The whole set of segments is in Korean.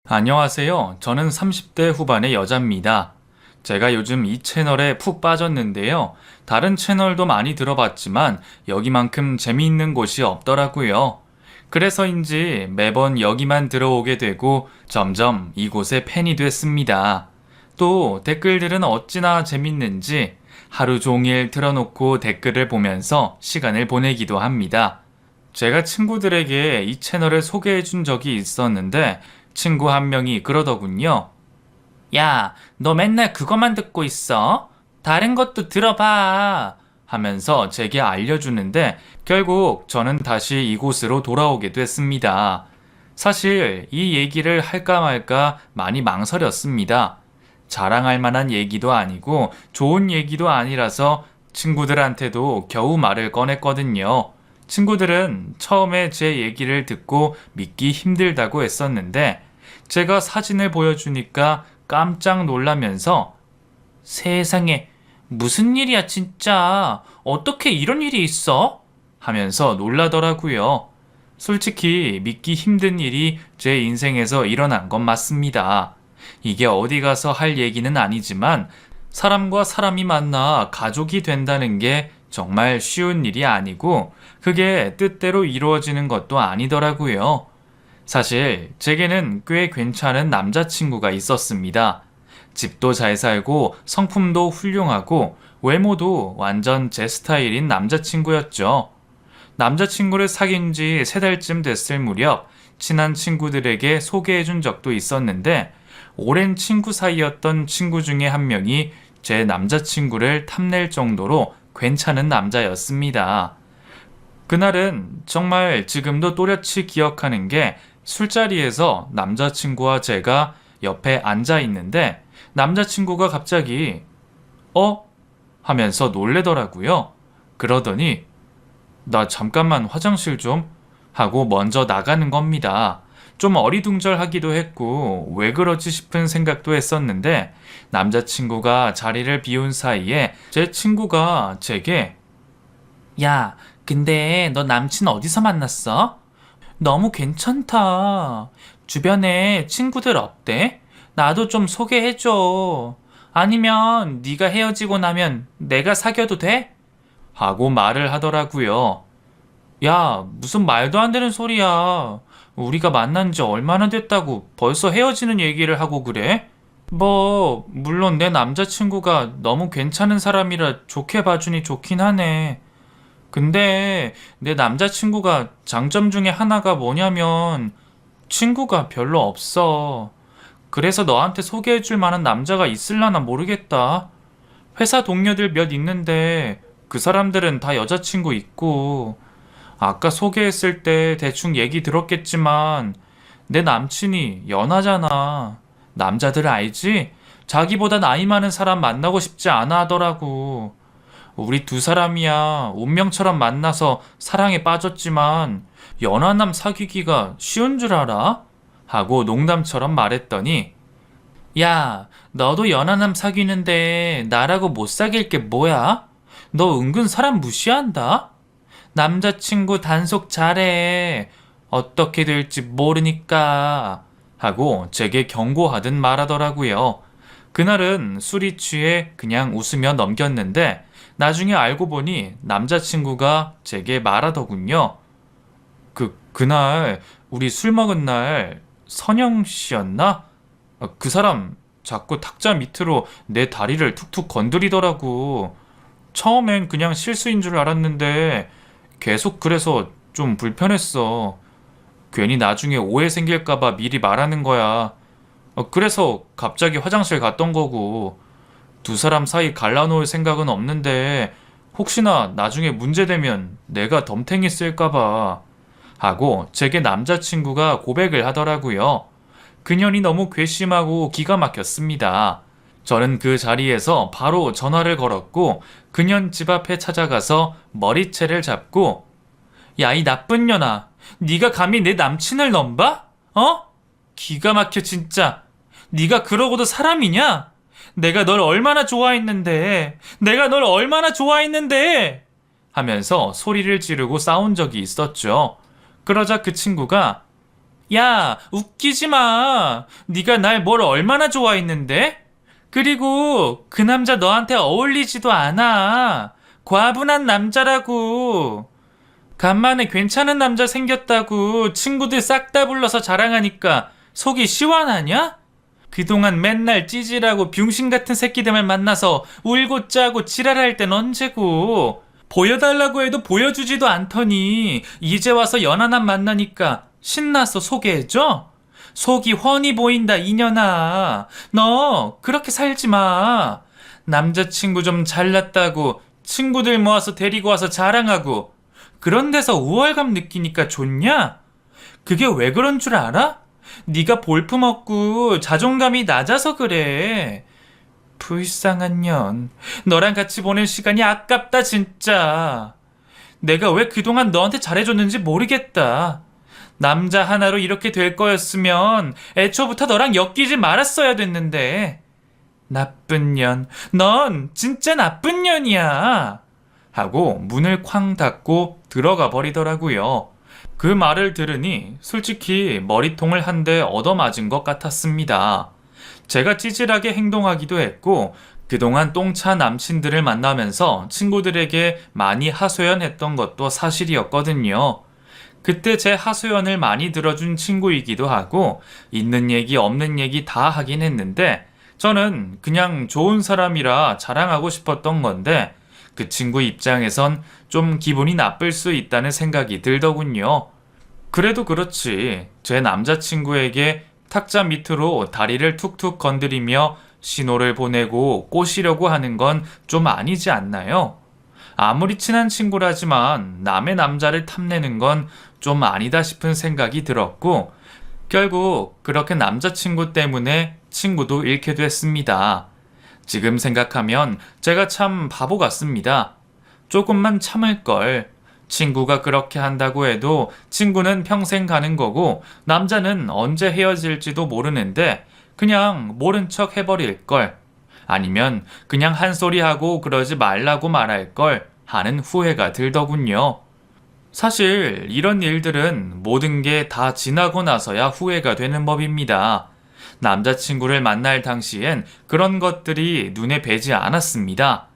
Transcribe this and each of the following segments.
안녕하세요. 저는 30대 후반의 여자입니다. 제가 요즘 이 채널에 푹 빠졌는데요. 다른 채널도 많이 들어봤지만 여기만큼 재미있는 곳이 없더라고요. 그래서인지 매번 여기만 들어오게 되고 점점 이곳의 팬이 됐습니다. 또 댓글들은 어찌나 재밌는지 하루 종일 틀어놓고 댓글을 보면서 시간을 보내기도 합니다. 제가 친구들에게 이 채널을 소개해 준 적이 있었는데 친구 한 명이 그러더군요. 야, 너 맨날 그것만 듣고 있어? 다른 것도 들어봐. 하면서 제게 알려주는데 결국 저는 다시 이곳으로 돌아오게 됐습니다. 사실 이 얘기를 할까 말까 많이 망설였습니다. 자랑할 만한 얘기도 아니고 좋은 얘기도 아니라서 친구들한테도 겨우 말을 꺼냈거든요. 친구들은 처음에 제 얘기를 듣고 믿기 힘들다고 했었는데 제가 사진을 보여주니까 깜짝 놀라면서 세상에 무슨 일이야 진짜 어떻게 이런 일이 있어? 하면서 놀라더라고요. 솔직히 믿기 힘든 일이 제 인생에서 일어난 건 맞습니다. 이게 어디 가서 할 얘기는 아니지만 사람과 사람이 만나 가족이 된다는 게 정말 쉬운 일이 아니고 그게 뜻대로 이루어지는 것도 아니더라고요. 사실 제게는 꽤 괜찮은 남자친구가 있었습니다. 집도 잘 살고 성품도 훌륭하고 외모도 완전 제 스타일인 남자친구였죠. 남자친구를 사귄 지 3달쯤 됐을 무렵 친한 친구들에게 소개해준 적도 있었는데 오랜 친구 사이였던 친구 중에 한 명이 제 남자친구를 탐낼 정도로 괜찮은 남자였습니다. 그날은 정말 지금도 또렷이 기억하는 게 술자리에서 남자친구와 제가 옆에 앉아 있는데 남자친구가 갑자기 어? 하면서 놀래더라고요. 그러더니 나 잠깐만 화장실 좀 하고 먼저 나가는 겁니다. 좀 어리둥절하기도 했고 왜 그러지 싶은 생각도 했었는데 남자친구가 자리를 비운 사이에 제 친구가 제게 야, 근데 너 남친 어디서 만났어? 너무 괜찮다. 주변에 친구들 없대? 나도 좀 소개해줘. 아니면 네가 헤어지고 나면 내가 사귀어도 돼? 하고 말을 하더라고요. 야, 무슨 말도 안 되는 소리야. 우리가 만난 지 얼마나 됐다고 벌써 헤어지는 얘기를 하고 그래? 물론 내 남자친구가 너무 괜찮은 사람이라 좋게 봐주니 좋긴 하네. 근데 내 남자친구가 장점 중에 하나가 뭐냐면 친구가 별로 없어. 그래서 너한테 소개해줄 만한 남자가 있을라나 모르겠다. 회사 동료들 몇 있는데 그 사람들은 다 여자친구 있고 아까 소개했을 때 대충 얘기 들었겠지만 내 남친이 연하잖아. 남자들 알지? 자기보다 나이 많은 사람 만나고 싶지 않아 하더라고. 우리 두 사람이야 운명처럼 만나서 사랑에 빠졌지만 연하남 사귀기가 쉬운 줄 알아? 하고 농담처럼 말했더니 야, 너도 연하남 사귀는데 나라고 못 사귈 게 뭐야? 너 은근 사람 무시한다? 남자친구 단속 잘해. 어떻게 될지 모르니까. 하고 제게 경고하듯 말하더라고요. 그날은 술이 취해 그냥 웃으며 넘겼는데 나중에 알고 보니 남자친구가 제게 말하더군요. 그날 우리 술 먹은 날 선영 씨였나? 그 사람 자꾸 탁자 밑으로 내 다리를 툭툭 건드리더라고. 처음엔 그냥 실수인 줄 알았는데 계속 그래서 좀 불편했어. 괜히 나중에 오해 생길까봐 미리 말하는 거야. 그래서 갑자기 화장실 갔던 거고. 두 사람 사이 갈라놓을 생각은 없는데 혹시나 나중에 문제되면 내가 덤탱이 쓸까봐 하고 제게 남자친구가 고백을 하더라고요. 그년이 너무 괘씸하고 기가 막혔습니다. 저는 그 자리에서 바로 전화를 걸었고 그년 집 앞에 찾아가서 머리채를 잡고 야, 이 나쁜 년아, 네가 감히 내 남친을 넘봐? 어? 기가 막혀 진짜. 네가 그러고도 사람이냐? 내가 널 얼마나 좋아했는데, 내가 널 얼마나 좋아했는데! 하면서 소리를 지르고 싸운 적이 있었죠. 그러자 그 친구가 야, 웃기지 마. 네가 날 뭘 얼마나 좋아했는데? 그리고 그 남자 너한테 어울리지도 않아. 과분한 남자라고. 간만에 괜찮은 남자 생겼다고 친구들 싹 다 불러서 자랑하니까 속이 시원하냐? 그동안 맨날 찌질하고 병신 같은 새끼들만 만나서 울고 짜고 지랄할 땐 언제고. 보여달라고 해도 보여주지도 않더니 이제 와서 연하남 만나니까 신나서 소개해줘? 속이 훤히 보인다 이년아. 너 그렇게 살지 마. 남자친구 좀 잘났다고 친구들 모아서 데리고 와서 자랑하고 그런 데서 우월감 느끼니까 좋냐? 그게 왜 그런 줄 알아? 네가 볼품없고 자존감이 낮아서 그래. 불쌍한 년. 너랑 같이 보낸 시간이 아깝다 진짜. 내가 왜 그동안 너한테 잘해줬는지 모르겠다. 남자 하나로 이렇게 될 거였으면 애초부터 너랑 엮이지 말았어야 됐는데. 나쁜 년. 넌 진짜 나쁜 년이야. 하고 문을 쾅 닫고 들어가 버리더라고요. 그 말을 들으니 솔직히 머리통을 한 대 얻어맞은 것 같았습니다. 제가 찌질하게 행동하기도 했고 그동안 똥차 남친들을 만나면서 친구들에게 많이 하소연했던 것도 사실이었거든요. 그때 제 하소연을 많이 들어준 친구이기도 하고 있는 얘기 없는 얘기 다 하긴 했는데 저는 그냥 좋은 사람이라 자랑하고 싶었던 건데 그 친구 입장에선 좀 기분이 나쁠 수 있다는 생각이 들더군요. 그래도 그렇지 제 남자친구에게 탁자 밑으로 다리를 툭툭 건드리며 신호를 보내고 꼬시려고 하는 건 좀 아니지 않나요? 아무리 친한 친구라지만 남의 남자를 탐내는 건 좀 아니다 싶은 생각이 들었고 결국 그렇게 남자친구 때문에 친구도 잃게 됐습니다. 지금 생각하면 제가 참 바보 같습니다. 조금만 참을 걸. 친구가 그렇게 한다고 해도 친구는 평생 가는 거고 남자는 언제 헤어질지도 모르는데 그냥 모른 척 해버릴 걸. 아니면 그냥 한 소리 하고 그러지 말라고 말할 걸 하는 후회가 들더군요. 사실 이런 일들은 모든 게 다 지나고 나서야 후회가 되는 법입니다. 남자친구를 만날 당시엔 그런 것들이 눈에 뵈지 않았습니다.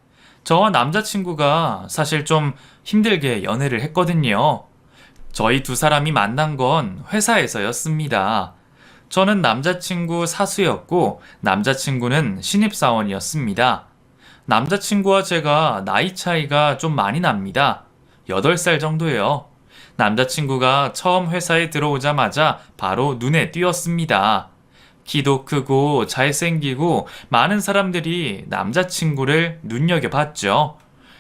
저와 남자친구가 사실 좀 힘들게 연애를 했거든요. 저희 두 사람이 만난 건 회사에서였습니다. 저는 남자친구 사수였고 남자친구는 신입사원이었습니다. 남자친구와 제가 나이 차이가 좀 많이 납니다. 8살 정도예요. 남자친구가 처음 회사에 들어오자마자 바로 눈에 띄었습니다. 키도 크고 잘생기고 많은 사람들이 남자친구를 눈여겨봤죠.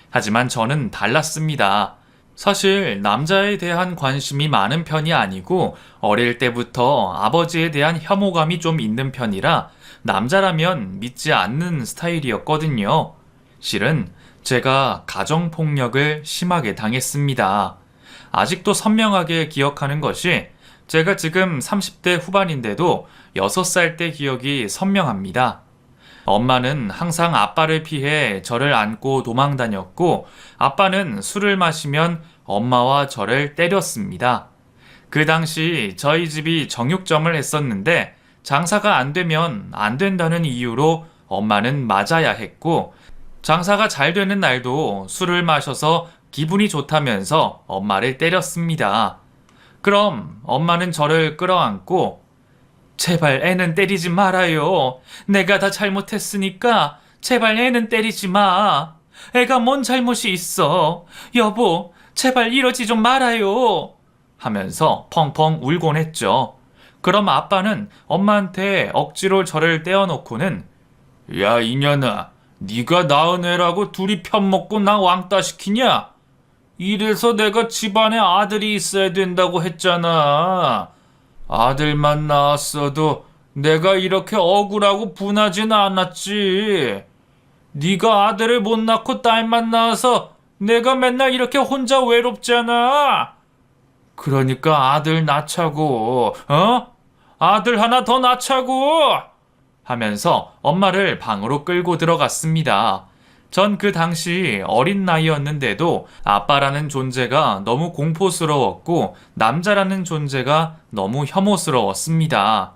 하지만 저는 달랐습니다. 사실 남자에 대한 관심이 많은 편이 아니고 어릴 때부터 아버지에 대한 혐오감이 좀 있는 편이라 남자라면 믿지 않는 스타일이었거든요. 실은 제가 가정폭력을 심하게 당했습니다. 아직도 선명하게 기억하는 것이 제가 지금 30대 후반인데도 6살 때 기억이 선명합니다. 엄마는 항상 아빠를 피해 저를 안고 도망 다녔고 아빠는 술을 마시면 엄마와 저를 때렸습니다. 그 당시 저희 집이 정육점을 했었는데 장사가 안 되면 안 된다는 이유로 엄마는 맞아야 했고 장사가 잘 되는 날도 술을 마셔서 기분이 좋다면서 엄마를 때렸습니다. 그럼 엄마는 저를 끌어안고 제발 애는 때리지 말아요. 내가 다 잘못했으니까 제발 애는 때리지 마. 애가 뭔 잘못이 있어. 여보, 제발 이러지 좀 말아요. 하면서 펑펑 울곤 했죠. 그럼 아빠는 엄마한테 억지로 저를 떼어놓고는 야 이년아, 네가 낳은 애라고 둘이 편먹고 나 왕따 시키냐? 이래서 내가 집안에 아들이 있어야 된다고 했잖아. 아들만 낳았어도 내가 이렇게 억울하고 분하진 않았지. 네가 아들을 못 낳고 딸만 낳아서 내가 맨날 이렇게 혼자 외롭잖아. 그러니까 아들 낳자고, 어? 아들 하나 더 낳자고! 하면서 엄마를 방으로 끌고 들어갔습니다. 전 그 당시 어린 나이였는데도 아빠라는 존재가 너무 공포스러웠고 남자라는 존재가 너무 혐오스러웠습니다.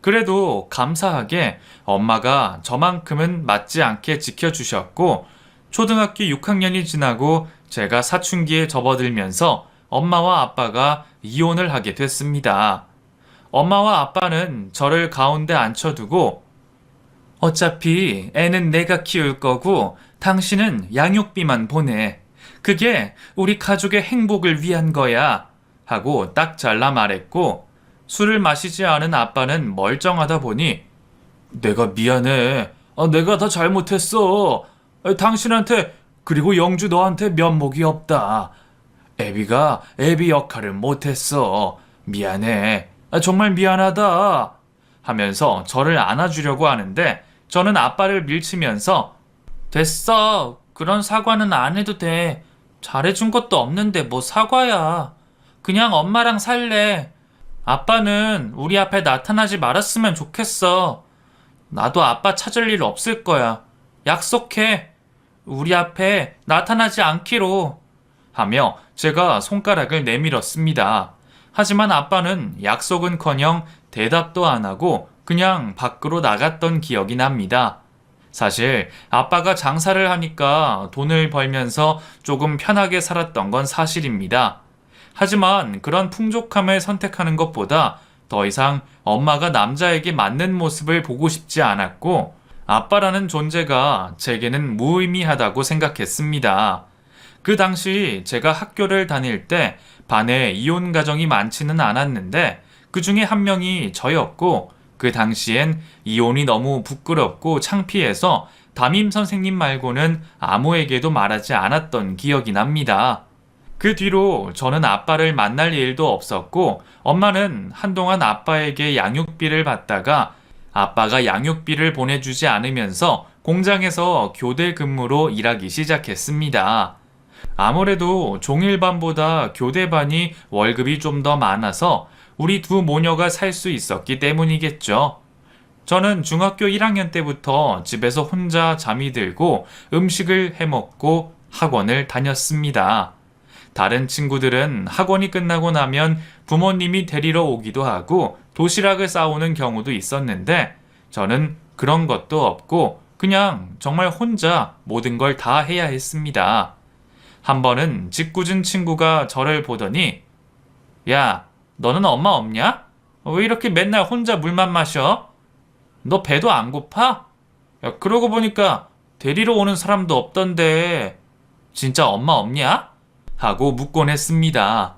그래도 감사하게 엄마가 저만큼은 맞지 않게 지켜주셨고 초등학교 6학년이 지나고 제가 사춘기에 접어들면서 엄마와 아빠가 이혼을 하게 됐습니다. 엄마와 아빠는 저를 가운데 앉혀두고 어차피 애는 내가 키울 거고 당신은 양육비만 보내. 그게 우리 가족의 행복을 위한 거야. 하고 딱 잘라 말했고 술을 마시지 않은 아빠는 멀쩡하다 보니 내가 미안해. 내가 더 잘못했어. 당신한테 그리고 영주 너한테 면목이 없다. 애비가 애비 역할을 못했어. 미안해. 정말 미안하다. 하면서 저를 안아주려고 하는데 저는 아빠를 밀치면서 됐어. 그런 사과는 안 해도 돼. 잘해준 것도 없는데 뭐 사과야. 그냥 엄마랑 살래. 아빠는 우리 앞에 나타나지 말았으면 좋겠어. 나도 아빠 찾을 일 없을 거야. 약속해. 우리 앞에 나타나지 않기로. 하며 제가 손가락을 내밀었습니다. 하지만 아빠는 약속은커녕 대답도 안 하고 그냥 밖으로 나갔던 기억이 납니다. 사실 아빠가 장사를 하니까 돈을 벌면서 조금 편하게 살았던 건 사실입니다. 하지만 그런 풍족함을 선택하는 것보다 더 이상 엄마가 남자에게 맞는 모습을 보고 싶지 않았고 아빠라는 존재가 제게는 무의미하다고 생각했습니다. 그 당시 제가 학교를 다닐 때 반에 이혼 가정이 많지는 않았는데 그 중에 한 명이 저였고 그 당시엔 이혼이 너무 부끄럽고 창피해서 담임 선생님 말고는 아무에게도 말하지 않았던 기억이 납니다. 그 뒤로 저는 아빠를 만날 일도 없었고 엄마는 한동안 아빠에게 양육비를 받다가 아빠가 양육비를 보내주지 않으면서 공장에서 교대 근무로 일하기 시작했습니다. 아무래도 종일반보다 교대반이 월급이 좀 더 많아서 우리 두 모녀가 살 수 있었기 때문이겠죠. 저는 중학교 1학년 때부터 집에서 혼자 잠이 들고 음식을 해먹고 학원을 다녔습니다. 다른 친구들은 학원이 끝나고 나면 부모님이 데리러 오기도 하고 도시락을 싸오는 경우도 있었는데 저는 그런 것도 없고 그냥 정말 혼자 모든 걸 다 해야 했습니다. 한 번은 짓궂은 친구가 저를 보더니 야, 너는 엄마 없냐? 왜 이렇게 맨날 혼자 물만 마셔? 너 배도 안 고파? 야, 그러고 보니까 데리러 오는 사람도 없던데 진짜 엄마 없냐? 하고 묻곤 했습니다.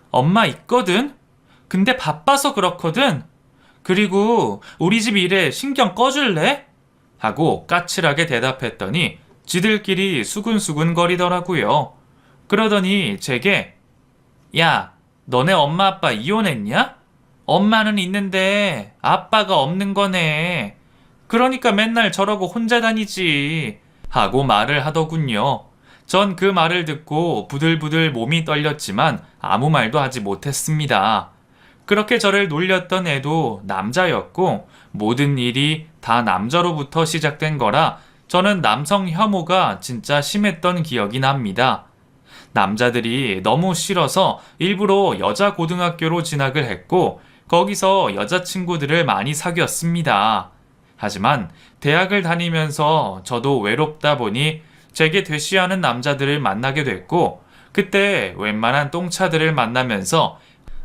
엄마 있거든? 근데 바빠서 그렇거든? 그리고 우리 집 일에 신경 꺼줄래? 하고 까칠하게 대답했더니 지들끼리 수근수근 거리더라고요. 그러더니 제게 야, 너네 엄마 아빠 이혼했냐? 엄마는 있는데 아빠가 없는 거네. 그러니까 맨날 저러고 혼자 다니지. 하고 말을 하더군요. 전 그 말을 듣고 부들부들 몸이 떨렸지만 아무 말도 하지 못했습니다. 그렇게 저를 놀렸던 애도 남자였고 모든 일이 다 남자로부터 시작된 거라 저는 남성 혐오가 진짜 심했던 기억이 납니다. 남자들이 너무 싫어서 일부러 여자 고등학교로 진학을 했고 거기서 여자친구들을 많이 사귀었습니다. 하지만 대학을 다니면서 저도 외롭다 보니 제게 되쉬하는 남자들을 만나게 됐고 그때 웬만한 똥차들을 만나면서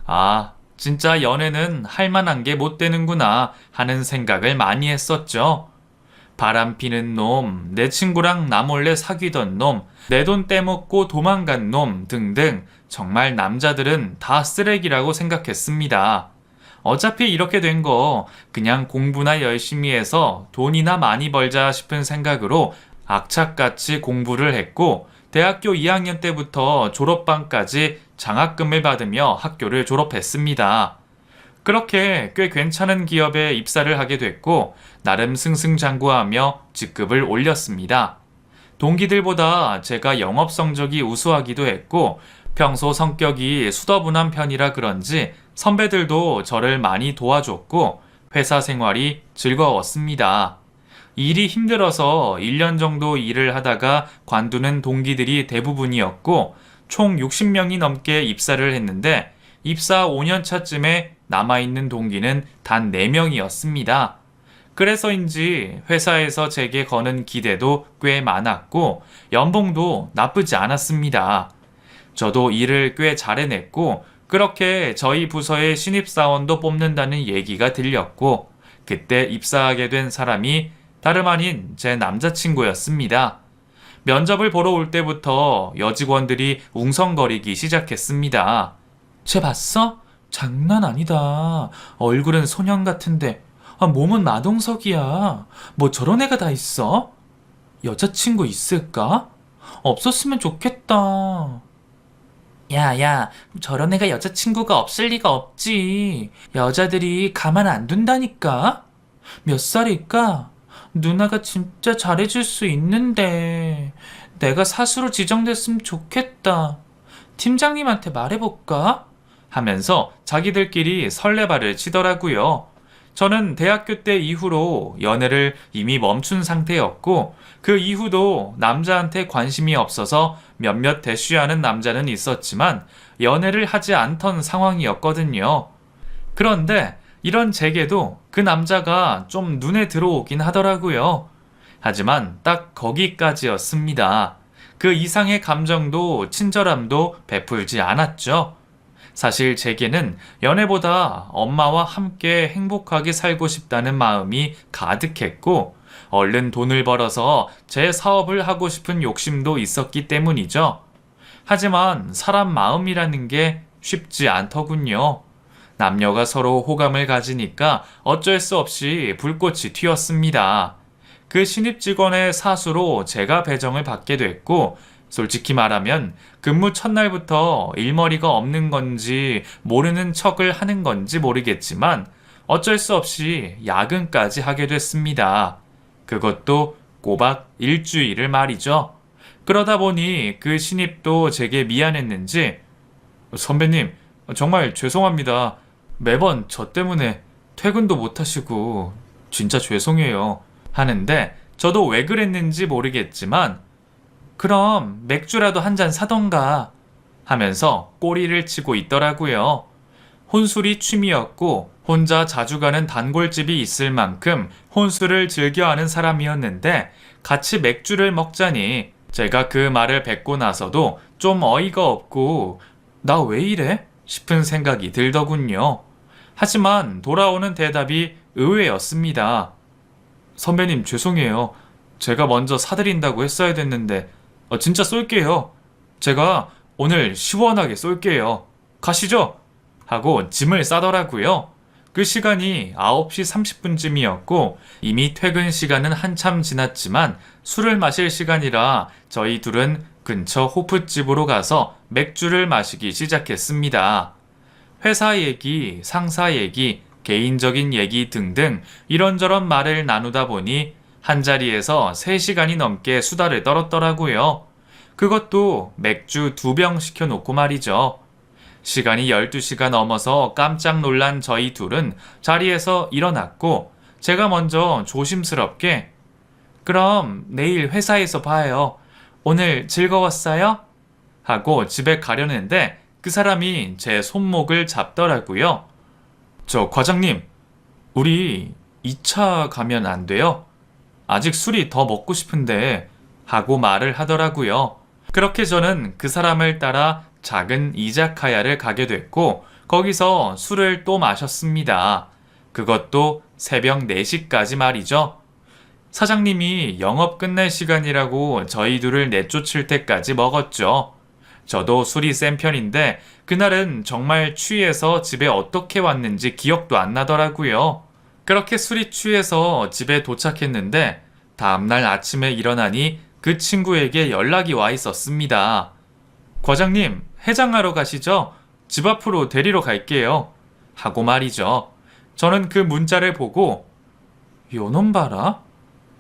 아, 진짜 연애는 할 만한 게 못 되는구나 하는 생각을 많이 했었죠. 바람 피는 놈, 내 친구랑 나 몰래 사귀던 놈, 내 돈 떼먹고 도망간 놈 등등 정말 남자들은 다 쓰레기라고 생각했습니다. 어차피 이렇게 된 거 그냥 공부나 열심히 해서 돈이나 많이 벌자 싶은 생각으로 악착같이 공부를 했고 대학교 2학년 때부터 졸업반까지 장학금을 받으며 학교를 졸업했습니다. 그렇게 꽤 괜찮은 기업에 입사를 하게 됐고 나름 승승장구하며 직급을 올렸습니다. 동기들보다 제가 영업 성적이 우수하기도 했고 평소 성격이 수더분한 편이라 그런지 선배들도 저를 많이 도와줬고 회사 생활이 즐거웠습니다. 일이 힘들어서 1년 정도 일을 하다가 관두는 동기들이 대부분이었고 총 60명이 넘게 입사를 했는데 입사 5년 차쯤에 남아있는 동기는 단 4명이었습니다. 그래서인지 회사에서 제게 거는 기대도 꽤 많았고 연봉도 나쁘지 않았습니다. 저도 일을 꽤 잘해냈고 그렇게 저희 부서의 신입사원도 뽑는다는 얘기가 들렸고 그때 입사하게 된 사람이 다름 아닌 제 남자친구였습니다. 면접을 보러 올 때부터 여직원들이 웅성거리기 시작했습니다. 쟤 봤어? 장난 아니다. 얼굴은 소년 같은데 몸은 마동석이야. 뭐 저런 애가 다 있어? 여자친구 있을까? 없었으면 좋겠다. 야, 저런 애가 여자친구가 없을 리가 없지. 여자들이 가만 안 둔다니까? 몇 살일까? 누나가 진짜 잘해줄 수 있는데. 내가 사수로 지정됐으면 좋겠다. 팀장님한테 말해볼까? 하면서 자기들끼리 설레발을 치더라고요. 저는 대학교 때 이후로 연애를 이미 멈춘 상태였고 그 이후도 남자한테 관심이 없어서 몇몇 대쉬하는 남자는 있었지만 연애를 하지 않던 상황이었거든요. 그런데 이런 제게도 그 남자가 좀 눈에 들어오긴 하더라고요. 하지만 딱 거기까지였습니다. 그 이상의 감정도 친절함도 베풀지 않았죠. 사실 제게는 연애보다 엄마와 함께 행복하게 살고 싶다는 마음이 가득했고 얼른 돈을 벌어서 제 사업을 하고 싶은 욕심도 있었기 때문이죠. 하지만 사람 마음이라는 게 쉽지 않더군요. 남녀가 서로 호감을 가지니까 어쩔 수 없이 불꽃이 튀었습니다. 그 신입 직원의 사수로 제가 배정을 받게 됐고 솔직히 말하면 근무 첫날부터 일머리가 없는 건지 모르는 척을 하는 건지 모르겠지만 어쩔 수 없이 야근까지 하게 됐습니다. 그것도 꼬박 일주일을 말이죠. 그러다 보니 그 신입도 제게 미안했는지 선배님 정말 죄송합니다. 매번 저 때문에 퇴근도 못 하시고 진짜 죄송해요. 하는데 저도 왜 그랬는지 모르겠지만 그럼 맥주라도 한 잔 사던가 하면서 꼬리를 치고 있더라고요. 혼술이 취미였고 혼자 자주 가는 단골집이 있을 만큼 혼술을 즐겨하는 사람이었는데 같이 맥주를 먹자니 제가 그 말을 뱉고 나서도 좀 어이가 없고 나 왜 이래? 싶은 생각이 들더군요. 하지만 돌아오는 대답이 의외였습니다. 선배님 죄송해요. 제가 먼저 사드린다고 했어야 됐는데 진짜 쏠게요. 제가 오늘 시원하게 쏠게요. 가시죠. 하고 짐을 싸더라고요. 그 시간이 9시 30분쯤이었고 이미 퇴근 시간은 한참 지났지만 술을 마실 시간이라 저희 둘은 근처 호프집으로 가서 맥주를 마시기 시작했습니다. 회사 얘기, 상사 얘기, 개인적인 얘기 등등 이런저런 말을 나누다 보니 한자리에서 3시간이 넘게 수다를 떨었더라고요. 그것도 맥주 2병 시켜놓고 말이죠. 시간이 12시가 넘어서 깜짝 놀란 저희 둘은 자리에서 일어났고 제가 먼저 조심스럽게 그럼 내일 회사에서 봐요. 오늘 즐거웠어요? 하고 집에 가려는데 그 사람이 제 손목을 잡더라고요. 저 과장님, 우리 2차 가면 안 돼요? 아직 술이 더 먹고 싶은데 하고 말을 하더라고요. 그렇게 저는 그 사람을 따라 작은 이자카야를 가게 됐고 거기서 술을 또 마셨습니다. 그것도 새벽 4시까지 말이죠. 사장님이 영업 끝날 시간이라고 저희 둘을 내쫓을 때까지 먹었죠. 저도 술이 센 편인데 그날은 정말 취해서 집에 어떻게 왔는지 기억도 안 나더라고요. 그렇게 술이 취해서 집에 도착했는데 다음날 아침에 일어나니 그 친구에게 연락이 와 있었습니다. 과장님, 해장하러 가시죠? 집 앞으로 데리러 갈게요. 하고 말이죠. 저는 그 문자를 보고 요놈 봐라?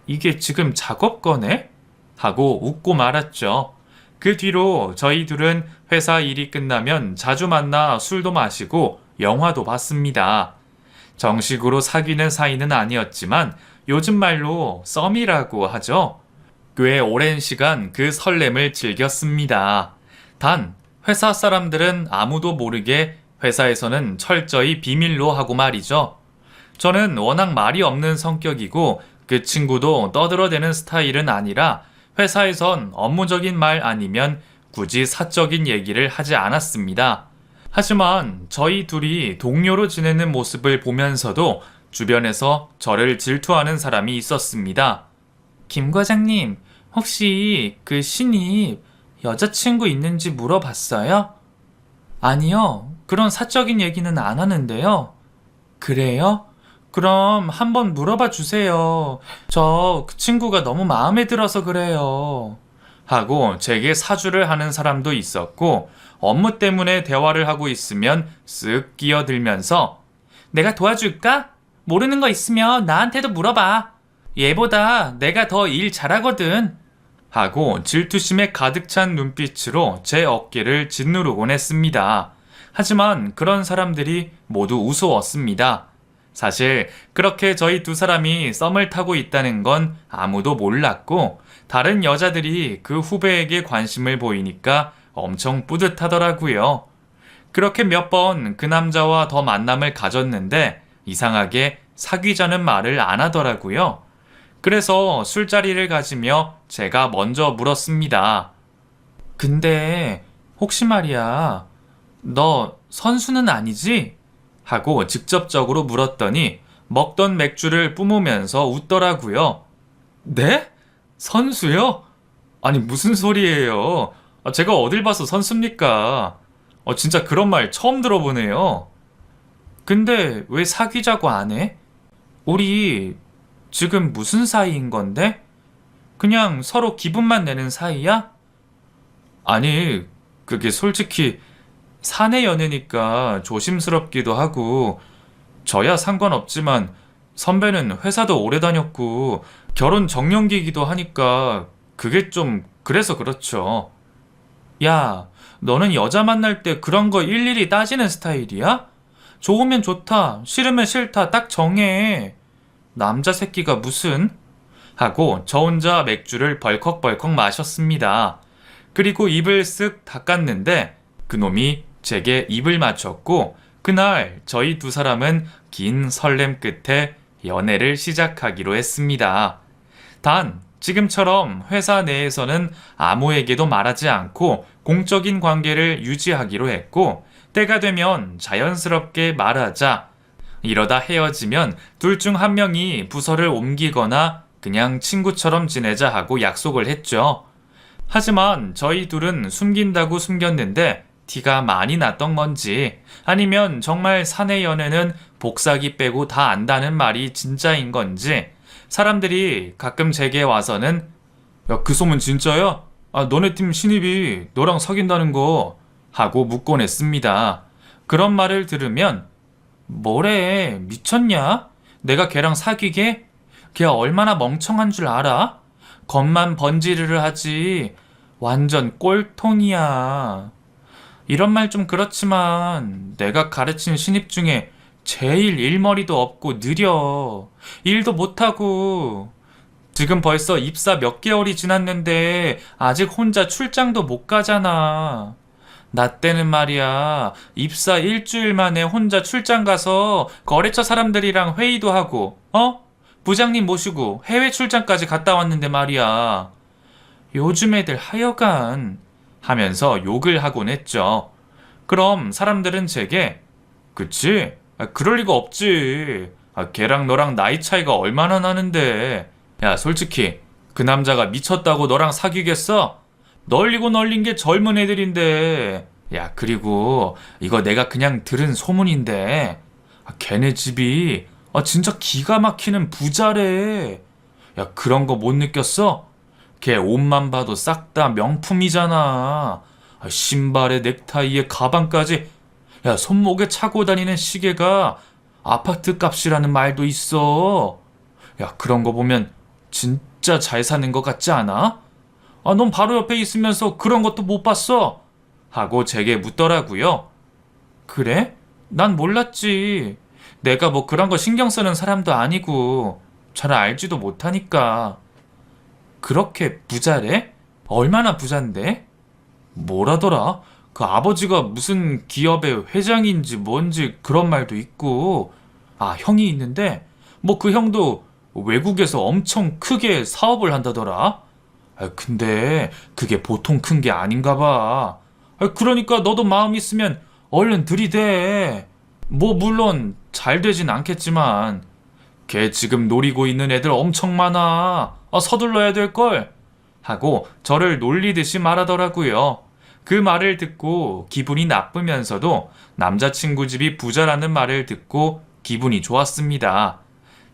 이게 지금 작업 거네? 하고 웃고 말았죠. 그 뒤로 저희 둘은 회사 일이 끝나면 자주 만나 술도 마시고 영화도 봤습니다. 정식으로 사귀는 사이는 아니었지만 요즘 말로 썸이라고 하죠. 꽤 오랜 시간 그 설렘을 즐겼습니다. 단, 회사 사람들은 아무도 모르게 회사에서는 철저히 비밀로 하고 말이죠. 저는 워낙 말이 없는 성격이고 그 친구도 떠들어대는 스타일은 아니라 회사에선 업무적인 말 아니면 굳이 사적인 얘기를 하지 않았습니다. 하지만 저희 둘이 동료로 지내는 모습을 보면서도 주변에서 저를 질투하는 사람이 있었습니다. 김 과장님, 혹시 그 신입 여자친구 있는지 물어봤어요? 아니요, 그런 사적인 얘기는 안 하는데요. 그래요? 그럼 한번 물어봐 주세요. 저 그 친구가 너무 마음에 들어서 그래요. 하고 제게 사주를 하는 사람도 있었고, 업무 때문에 대화를 하고 있으면 쓱 끼어들면서 내가 도와줄까? 모르는 거 있으면 나한테도 물어봐. 얘보다 내가 더 일 잘하거든. 하고 질투심에 가득 찬 눈빛으로 제 어깨를 짓누르곤 했습니다. 하지만 그런 사람들이 모두 우스웠습니다. 사실 그렇게 저희 두 사람이 썸을 타고 있다는 건 아무도 몰랐고, 다른 여자들이 그 후배에게 관심을 보이니까 엄청 뿌듯하더라고요. 그렇게 몇 번 그 남자와 더 만남을 가졌는데 이상하게 사귀자는 말을 안 하더라고요. 그래서 술자리를 가지며 제가 먼저 물었습니다. 근데 혹시 말이야, 너 선수는 아니지? 하고 직접적으로 물었더니 먹던 맥주를 뿜으면서 웃더라고요. 네? 선수요? 아니 무슨 소리예요? 제가 어딜 봐서 선수입니까? 진짜 그런 말 처음 들어보네요. 근데 왜 사귀자고 안 해? 우리 지금 무슨 사이인 건데? 그냥 서로 기분만 내는 사이야? 아니, 그게 솔직히 사내 연애니까 조심스럽기도 하고, 저야 상관없지만 선배는 회사도 오래 다녔고 결혼 정년기이기도 하니까 그게 좀 그래서 그렇죠. 야, 너는 여자 만날 때 그런 거 일일이 따지는 스타일이야? 좋으면 좋다, 싫으면 싫다 딱 정해. 남자 새끼가 무슨? 하고 저 혼자 맥주를 벌컥벌컥 마셨습니다. 그리고 입을 쓱 닦았는데 그놈이 제게 입을 맞췄고, 그날 저희 두 사람은 긴 설렘 끝에 연애를 시작하기로 했습니다. 단, 지금처럼 회사 내에서는 아무에게도 말하지 않고 공적인 관계를 유지하기로 했고, 때가 되면 자연스럽게 말하자. 이러다 헤어지면 둘 중 한 명이 부서를 옮기거나 그냥 친구처럼 지내자 하고 약속을 했죠. 하지만 저희 둘은 숨긴다고 숨겼는데 티가 많이 났던 건지, 아니면 정말 사내 연애는 복사기 빼고 다 안다는 말이 진짜인 건지, 사람들이 가끔 제게 와서는 야, 그 소문 진짜야? 너네 팀 신입이 너랑 사귄다는 거 하고 묻곤 했습니다. 그런 말을 들으면 뭐래, 미쳤냐? 내가 걔랑 사귀게? 걔 얼마나 멍청한 줄 알아? 겉만 번지르르 하지 완전 꼴통이야. 이런 말 좀 그렇지만 내가 가르친 신입 중에 제일 일머리도 없고 느려. 일도 못하고. 지금 벌써 입사 몇 개월이 지났는데 아직 혼자 출장도 못 가잖아. 나 때는 말이야, 입사 일주일 만에 혼자 출장 가서 거래처 사람들이랑 회의도 하고, 부장님 모시고 해외 출장까지 갔다 왔는데 말이야. 요즘 애들 하여간 하면서 욕을 하곤 했죠. 그럼 사람들은 제게 그치? 그럴 리가 없지. 걔랑 너랑 나이 차이가 얼마나 나는데. 야, 솔직히 그 남자가 미쳤다고 너랑 사귀겠어? 널리고 널린 게 젊은 애들인데. 야, 그리고 이거 내가 그냥 들은 소문인데 걔네 집이 진짜 기가 막히는 부자래. 야, 그런 거 못 느꼈어? 걔 옷만 봐도 싹 다 명품이잖아. 신발에 넥타이에 가방까지. 야, 손목에 차고 다니는 시계가 아파트 값이라는 말도 있어. 야, 그런 거 보면 진짜 잘 사는 것 같지 않아? 넌 바로 옆에 있으면서 그런 것도 못 봤어? 하고 제게 묻더라고요. 그래? 난 몰랐지. 내가 뭐 그런 거 신경 쓰는 사람도 아니고. 잘 알지도 못하니까. 그렇게 부자래? 얼마나 부잔데? 뭐라더라? 그 아버지가 무슨 기업의 회장인지 뭔지 그런 말도 있고, 아, 형이 있는데, 뭐 그 형도 외국에서 엄청 크게 사업을 한다더라? 아, 근데 그게 보통 큰 게 아닌가 봐. 아, 그러니까 너도 마음 있으면 얼른 들이대. 뭐 물론 잘 되진 않겠지만, 걔 지금 노리고 있는 애들 엄청 많아. 서둘러야 될걸. 하고 저를 놀리듯이 말하더라고요. 그 말을 듣고 기분이 나쁘면서도 남자친구 집이 부자라는 말을 듣고 기분이 좋았습니다.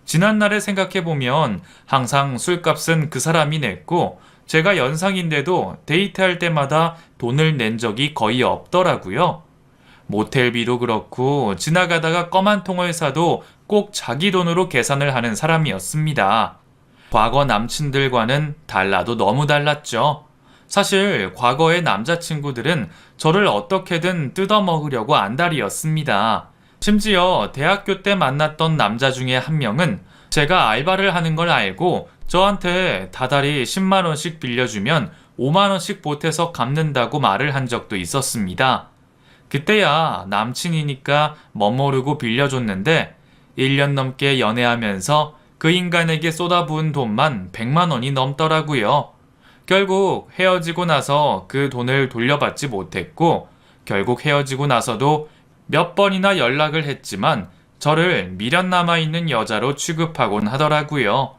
지난날을 생각해보면 항상 술값은 그 사람이 냈고 제가 연상인데도 데이트할 때마다 돈을 낸 적이 거의 없더라고요. 모텔비도 그렇고 지나가다가 껌 한 통을 사도 꼭 자기 돈으로 계산을 하는 사람이었습니다. 과거 남친들과는 달라도 너무 달랐죠. 사실 과거의 남자친구들은 저를 어떻게든 뜯어먹으려고 안달이었습니다. 심지어 대학교 때 만났던 남자 중에 한 명은 제가 알바를 하는 걸 알고 저한테 다달이 10만 원씩 빌려주면 5만 원씩 보태서 갚는다고 말을 한 적도 있었습니다. 그때야 남친이니까 멋모르고 빌려줬는데 1년 넘게 연애하면서 그 인간에게 쏟아부은 돈만 100만 원이 넘더라고요. 결국 헤어지고 나서 그 돈을 돌려받지 못했고 결국 헤어지고 나서도 몇 번이나 연락을 했지만 저를 미련 남아있는 여자로 취급하곤 하더라고요.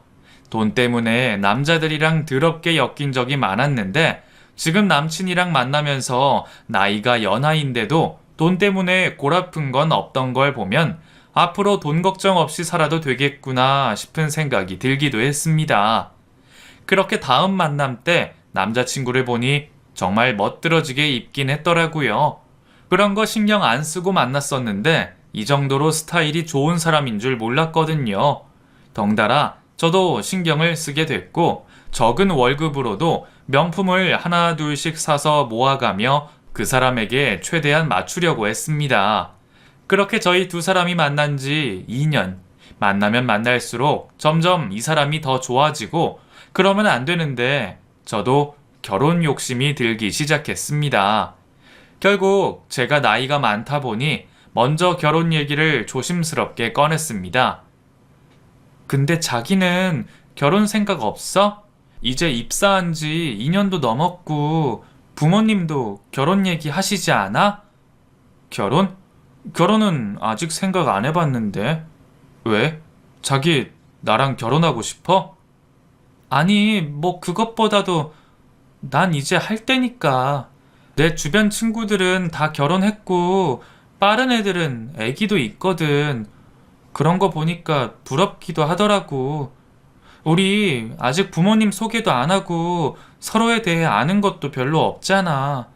돈 때문에 남자들이랑 더럽게 엮인 적이 많았는데 지금 남친이랑 만나면서 나이가 연하인데도 돈 때문에 골아픈 건 없던 걸 보면 앞으로 돈 걱정 없이 살아도 되겠구나 싶은 생각이 들기도 했습니다. 그렇게 다음 만남 때 남자친구를 보니 정말 멋들어지게 입긴 했더라고요. 그런 거 신경 안 쓰고 만났었는데 이 정도로 스타일이 좋은 사람인 줄 몰랐거든요. 덩달아 저도 신경을 쓰게 됐고 적은 월급으로도 명품을 하나 둘씩 사서 모아가며 그 사람에게 최대한 맞추려고 했습니다. 그렇게 저희 두 사람이 만난 지 2년. 만나면 만날수록 점점 이 사람이 더 좋아지고 그러면 안 되는데 저도 결혼 욕심이 들기 시작했습니다. 결국 제가 나이가 많다 보니 먼저 결혼 얘기를 조심스럽게 꺼냈습니다. 근데 자기는 결혼 생각 없어? 이제 입사한 지 2년도 넘었고 부모님도 결혼 얘기 하시지 않아? 결혼? 결혼은 아직 생각 안 해봤는데. 왜? 자기 나랑 결혼하고 싶어? 아니, 뭐 그것보다도 난 이제 할 때니까. 내 주변 친구들은 다 결혼했고 빠른 애들은 애기도 있거든. 그런 거 보니까 부럽기도 하더라고. 우리 아직 부모님 소개도 안 하고 서로에 대해 아는 것도 별로 없잖아.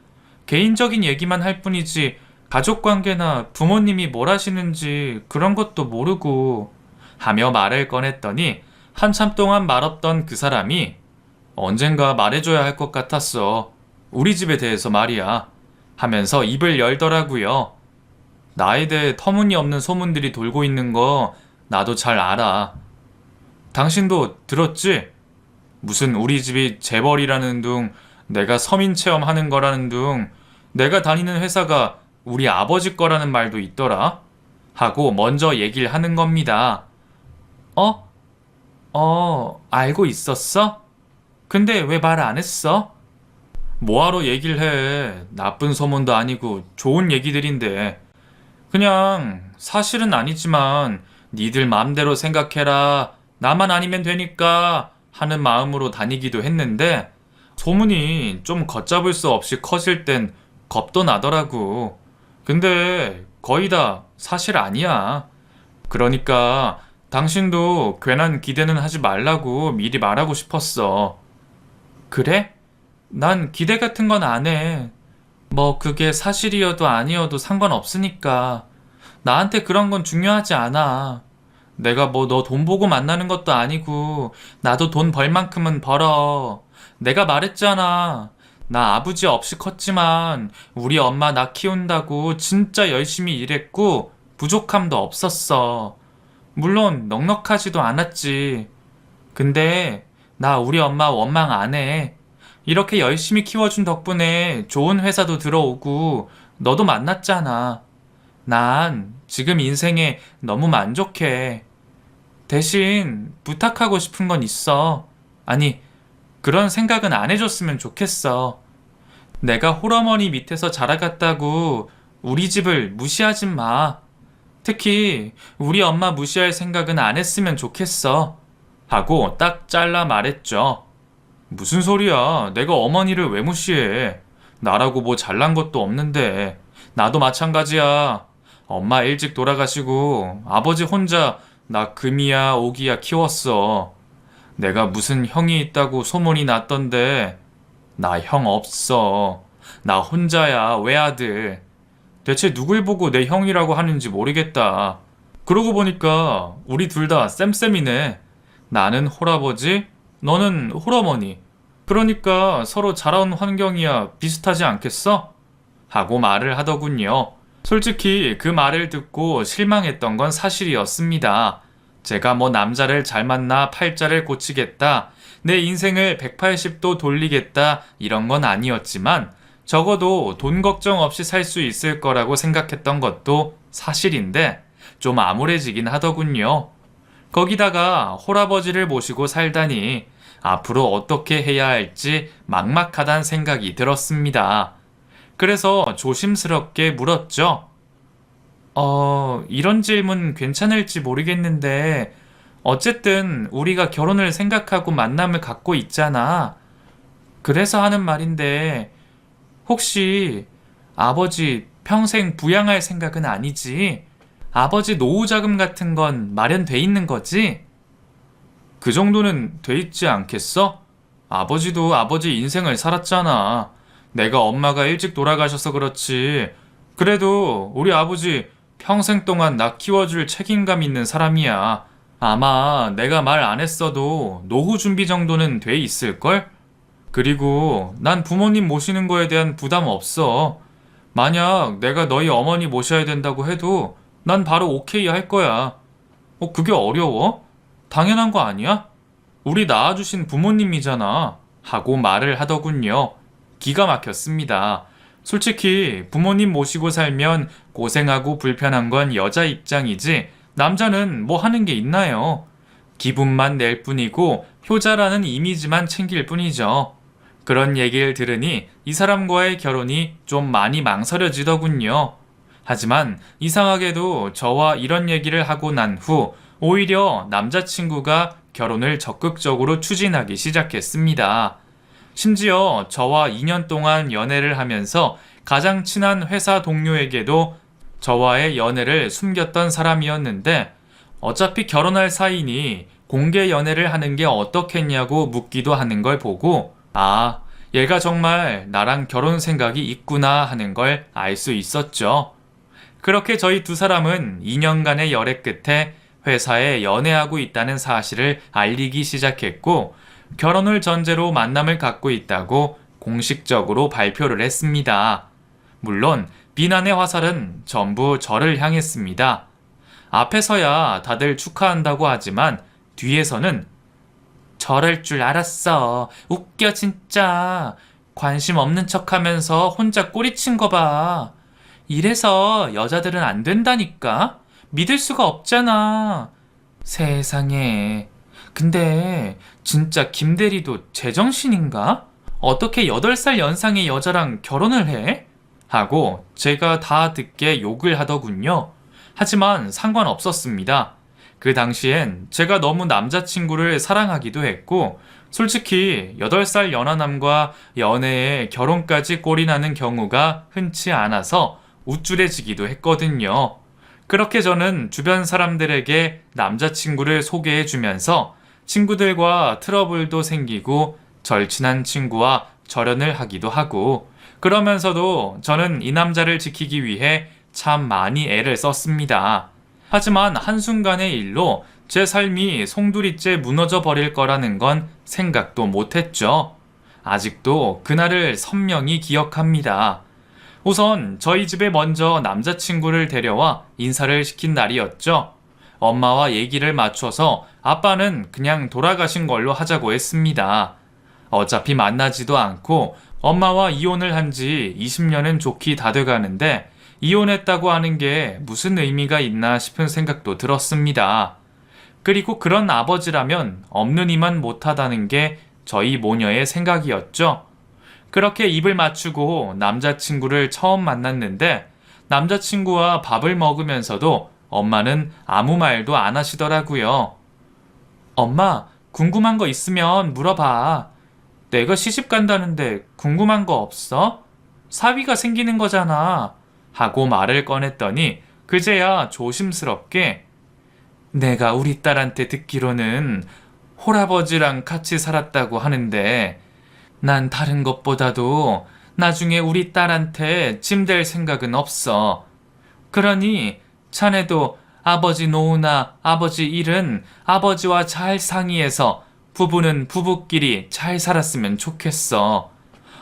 개인적인 얘기만 할 뿐이지 가족 관계나 부모님이 뭘 하시는지 그런 것도 모르고 하며 말을 꺼냈더니 한참 동안 말없던 그 사람이 언젠가 말해줘야 할 것 같았어. 우리 집에 대해서 말이야. 하면서 입을 열더라고요. 나에 대해 터무니없는 소문들이 돌고 있는 거 나도 잘 알아. 당신도 들었지? 무슨 우리 집이 재벌이라는 둥, 내가 서민 체험하는 거라는 둥, 내가 다니는 회사가 우리 아버지 거라는 말도 있더라. 하고 먼저 얘기를 하는 겁니다. 알고 있었어? 근데 왜 말 안 했어? 뭐하러 얘기를 해. 나쁜 소문도 아니고 좋은 얘기들인데. 그냥 사실은 아니지만 니들 마음대로 생각해라. 나만 아니면 되니까 하는 마음으로 다니기도 했는데 소문이 좀 걷잡을 수 없이 커질 땐 겁도 나더라고. 근데 거의 다 사실 아니야. 그러니까 당신도 괜한 기대는 하지 말라고 미리 말하고 싶었어. 그래? 난 기대 같은 건 안 해. 뭐 그게 사실이어도 아니어도 상관없으니까. 나한테 그런 건 중요하지 않아. 내가 뭐 너 돈 보고 만나는 것도 아니고 나도 돈 벌 만큼은 벌어. 내가 말했잖아. 나 아버지 없이 컸지만 우리 엄마 나 키운다고 진짜 열심히 일했고 부족함도 없었어. 물론 넉넉하지도 않았지. 근데 나 우리 엄마 원망 안 해. 이렇게 열심히 키워준 덕분에 좋은 회사도 들어오고 너도 만났잖아. 난 지금 인생에 너무 만족해. 대신 부탁하고 싶은 건 있어. 아니, 그런 생각은 안 해줬으면 좋겠어. 내가 홀어머니 밑에서 자라갔다고 우리 집을 무시하지 마. 특히 우리 엄마 무시할 생각은 안 했으면 좋겠어. 하고 딱 잘라 말했죠. 무슨 소리야? 내가 어머니를 왜 무시해? 나라고 뭐 잘난 것도 없는데. 나도 마찬가지야. 엄마 일찍 돌아가시고 아버지 혼자 나 금이야 오기야 키웠어. 내가 무슨 형이 있다고 소문이 났던데. 나 형 없어. 나 혼자야 외아들. 대체 누굴 보고 내 형이라고 하는지 모르겠다. 그러고 보니까 우리 둘 다 쌤쌤이네. 나는 홀아버지, 너는 홀어머니. 그러니까 서로 자라온 환경이야 비슷하지 않겠어? 하고 말을 하더군요. 솔직히 그 말을 듣고 실망했던 건 사실이었습니다. 제가 뭐 남자를 잘 만나 팔자를 고치겠다, 내 인생을 180도 돌리겠다 이런 건 아니었지만 적어도 돈 걱정 없이 살 수 있을 거라고 생각했던 것도 사실인데 좀 암울해지긴 하더군요. 거기다가 홀아버지를 모시고 살다니 앞으로 어떻게 해야 할지 막막하단 생각이 들었습니다. 그래서 조심스럽게 물었죠. 이런 질문 괜찮을지 모르겠는데 어쨌든 우리가 결혼을 생각하고 만남을 갖고 있잖아. 그래서 하는 말인데 혹시 아버지 평생 부양할 생각은 아니지? 아버지 노후 자금 같은 건 마련돼 있는 거지? 그 정도는 돼 있지 않겠어? 아버지도 아버지 인생을 살았잖아. 내가 엄마가 일찍 돌아가셔서 그렇지. 그래도 우리 아버지 평생 동안 나 키워줄 책임감 있는 사람이야. 아마 내가 말 안 했어도 노후 준비 정도는 돼 있을걸? 그리고 난 부모님 모시는 거에 대한 부담 없어. 만약 내가 너희 어머니 모셔야 된다고 해도 난 바로 오케이 할 거야. 그게 어려워? 당연한 거 아니야? 우리 낳아주신 부모님이잖아. 하고 말을 하더군요. 기가 막혔습니다. 솔직히 부모님 모시고 살면 고생하고 불편한 건 여자 입장이지 남자는 뭐 하는 게 있나요? 기분만 낼 뿐이고 효자라는 이미지만 챙길 뿐이죠. 그런 얘기를 들으니 이 사람과의 결혼이 좀 많이 망설여지더군요. 하지만 이상하게도 저와 이런 얘기를 하고 난 후 오히려 남자친구가 결혼을 적극적으로 추진하기 시작했습니다. 심지어 저와 2년 동안 연애를 하면서 가장 친한 회사 동료에게도 저와의 연애를 숨겼던 사람이었는데 어차피 결혼할 사이니 공개 연애를 하는 게 어떻겠냐고 묻기도 하는 걸 보고 얘가 정말 나랑 결혼 생각이 있구나 하는 걸 알 수 있었죠. 그렇게 저희 두 사람은 2년간의 열애 끝에 회사에 연애하고 있다는 사실을 알리기 시작했고 결혼을 전제로 만남을 갖고 있다고 공식적으로 발표를 했습니다. 물론 비난의 화살은 전부 저를 향했습니다. 앞에서야 다들 축하한다고 하지만 뒤에서는 저럴 줄 알았어. 웃겨 진짜. 관심 없는 척하면서 혼자 꼬리친 거 봐. 이래서 여자들은 안 된다니까? 믿을 수가 없잖아. 세상에. 근데 진짜 김대리도 제정신인가? 어떻게 8살 연상의 여자랑 결혼을 해? 하고 제가 다 듣게 욕을 하더군요. 하지만 상관없었습니다. 그 당시엔 제가 너무 남자친구를 사랑하기도 했고 솔직히 8살 연하남과 연애에 결혼까지 꼴이 나는 경우가 흔치 않아서 우쭐해지기도 했거든요. 그렇게 저는 주변 사람들에게 남자친구를 소개해주면서 친구들과 트러블도 생기고 절친한 친구와 절연을 하기도 하고 그러면서도 저는 이 남자를 지키기 위해 참 많이 애를 썼습니다. 하지만 한순간의 일로 제 삶이 송두리째 무너져 버릴 거라는 건 생각도 못했죠. 아직도 그날을 선명히 기억합니다. 우선 저희 집에 먼저 남자친구를 데려와 인사를 시킨 날이었죠. 엄마와 얘기를 맞춰서 아빠는 그냥 돌아가신 걸로 하자고 했습니다. 어차피 만나지도 않고 엄마와 이혼을 한 지 20년은 좋게 다 돼가는데 이혼했다고 하는 게 무슨 의미가 있나 싶은 생각도 들었습니다. 그리고 그런 아버지라면 없는 이만 못하다는 게 저희 모녀의 생각이었죠. 그렇게 입을 맞추고 남자친구를 처음 만났는데 남자친구와 밥을 먹으면서도 엄마는 아무 말도 안 하시더라고요. 엄마, 궁금한 거 있으면 물어봐. 내가 시집 간다는데 궁금한 거 없어? 사위가 생기는 거잖아. 하고 말을 꺼냈더니 그제야 조심스럽게 내가 우리 딸한테 듣기로는 홀아버지랑 같이 살았다고 하는데 난 다른 것보다도 나중에 우리 딸한테 짐 될 생각은 없어. 그러니 자네도 아버지 노후나 아버지 일은 아버지와 잘 상의해서 부부는 부부끼리 잘 살았으면 좋겠어.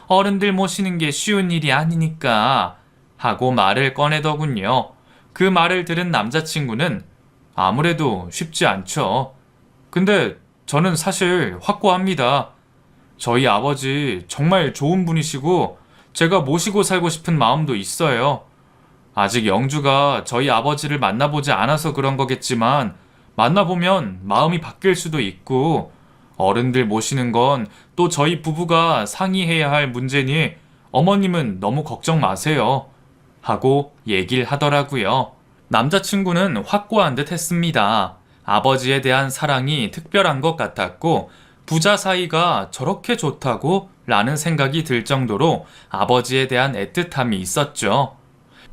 어른들 모시는 게 쉬운 일이 아니니까 하고 말을 꺼내더군요. 그 말을 들은 남자친구는 아무래도 쉽지 않죠. 근데 저는 사실 확고합니다. 저희 아버지 정말 좋은 분이시고 제가 모시고 살고 싶은 마음도 있어요. 아직 영주가 저희 아버지를 만나보지 않아서 그런 거겠지만 만나보면 마음이 바뀔 수도 있고 어른들 모시는 건 또 저희 부부가 상의해야 할 문제니 어머님은 너무 걱정 마세요. 하고 얘기를 하더라고요. 남자친구는 확고한 듯 했습니다. 아버지에 대한 사랑이 특별한 것 같았고 부자 사이가 저렇게 좋다고? 라는 생각이 들 정도로 아버지에 대한 애틋함이 있었죠.